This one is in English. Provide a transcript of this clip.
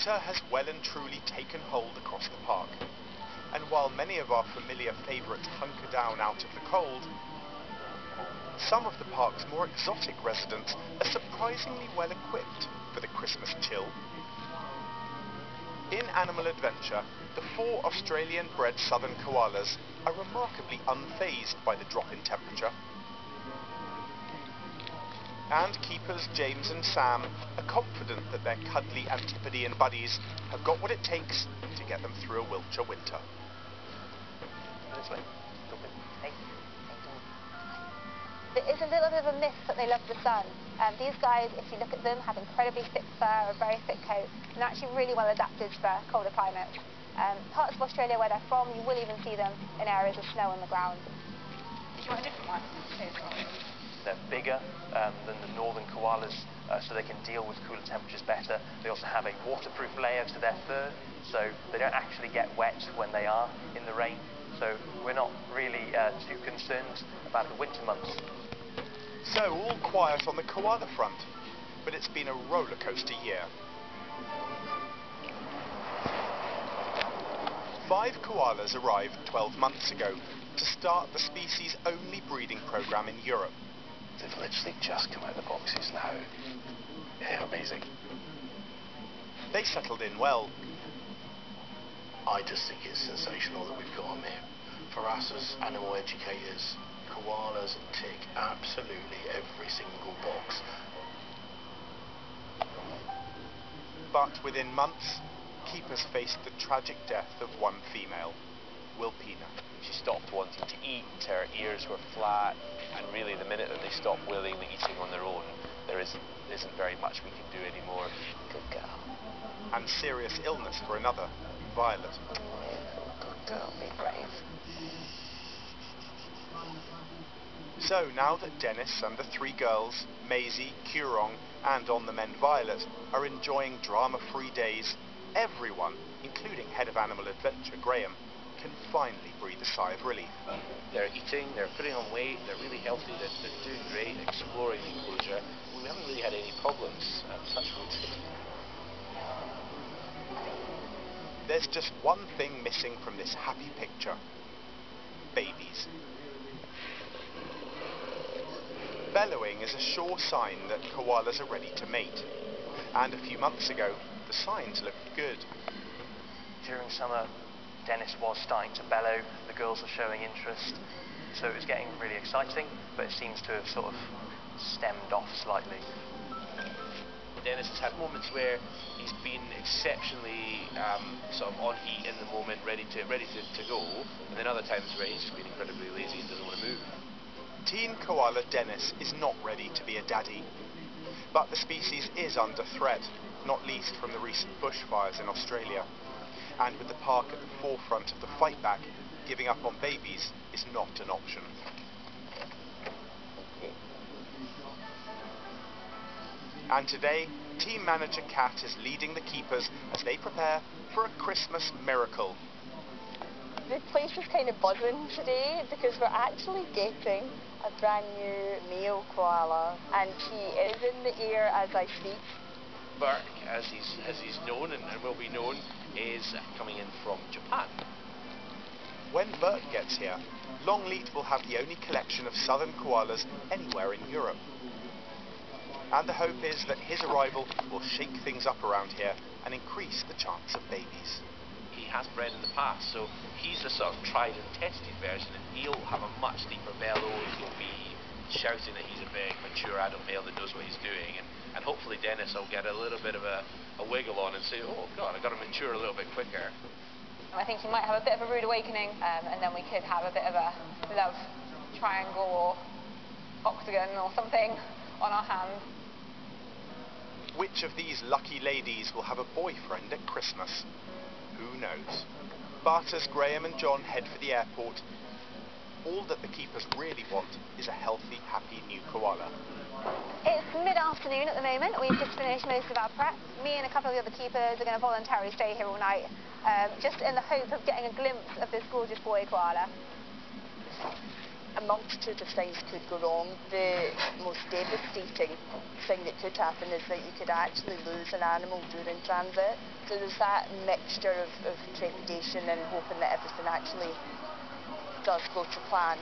winter has well and truly taken hold across the park. And while many of our familiar favourites hunker down out of the cold, some of the park's more exotic residents are surprisingly well equipped for the Christmas chill. In Animal Adventure, the 4 Australian-bred southern koalas are remarkably unfazed by the drop in temperature. And keepers James and Sam are confident that their cuddly Antipodean buddies have got what it takes to get them through a Wiltshire winter. This way. Hey. It is a little bit of a myth that they love the sun. These guys, if you look at them, have incredibly thick fur, a very thick coat, and are actually really well adapted for colder climates. Parts of Australia where they're from, you will even see them in areas of snow on the ground. Did you want a different one? They're bigger than the northern koalas, so they can deal with cooler temperatures better. They also have a waterproof layer to their fur, so they don't actually get wet when they are in the rain. So we're not really too concerned about the winter months. So all quiet on the koala front, but it's been a roller coaster year. 5 koalas arrived 12 months ago to start the species' only breeding programme in Europe. They've literally just come out of the boxes now. Yeah, amazing. They settled in well. I just think it's sensational that we've got them here. For us as animal educators, koalas tick absolutely every single box. But within months, keepers faced the tragic death of one female, Wilpina. She stopped wanting to eat, her ears were flat, and really the minute that they stopped willingly eating on their own, there isn't very much we can do anymore. Good girl. And serious illness for another, Violet. Good girl, be brave. So now that Dennis and the 3 girls, Maisie, Curong and On the Mend Violet, are enjoying drama-free days, everyone, including Head of Animal Adventure Graham, can finally breathe a sigh of relief. They're eating, they're putting on weight, they're really healthy, they're doing great, exploring the enclosure. We haven't really had any problems, touch wood. There's just one thing missing from this happy picture. Babies. Bellowing is a sure sign that koalas are ready to mate. And a few months ago, the signs looked good. During summer, Dennis was starting to bellow, the girls were showing interest, so it was getting really exciting, but it seems to have sort of stemmed off slightly. Dennis has had moments where he's been exceptionally sort of on heat in the moment, ready to go, and then other times where he's been incredibly lazy and doesn't want to move. Teen koala Dennis is not ready to be a daddy, but the species is under threat, not least from the recent bushfires in Australia. And with the park at the forefront of the fight back, giving up on babies is not an option. And today, team manager Kat is leading the keepers as they prepare for a Christmas miracle. The place is kind of buzzing today because we're actually getting a brand new male koala, and he is in the air as I speak. Burke, as he's known and will be known, is coming in from Japan. When Burke gets here, Longleat will have the only collection of southern koalas anywhere in Europe. And the hope is that his arrival will shake things up around here and increase the chance of babies. He has bred in the past, so he's the sort of tried and tested version, and he'll have a much deeper bellow. He'll be shouting that he's a very mature adult male that knows what he's doing, and hopefully Dennis will get a little bit of a wiggle on and say, oh god, I've got to mature a little bit quicker. I think he might have a bit of a rude awakening, and then we could have a bit of a love triangle or octagon or something on our hands. Which of these lucky ladies will have a boyfriend at Christmas? Who knows? But as Graham and John head for the airport, all that the keepers really want is a healthy, happy new koala. It's mid-afternoon at the moment. We've just finished most of our prep. Me and a couple of the other keepers are going to voluntarily stay here all night, just in the hope of getting a glimpse of this gorgeous boy koala. multitude of things could go wrong. The most devastating thing that could happen is that you could actually lose an animal during transit. So there's that mixture of trepidation and hoping that everything actually does go to plan.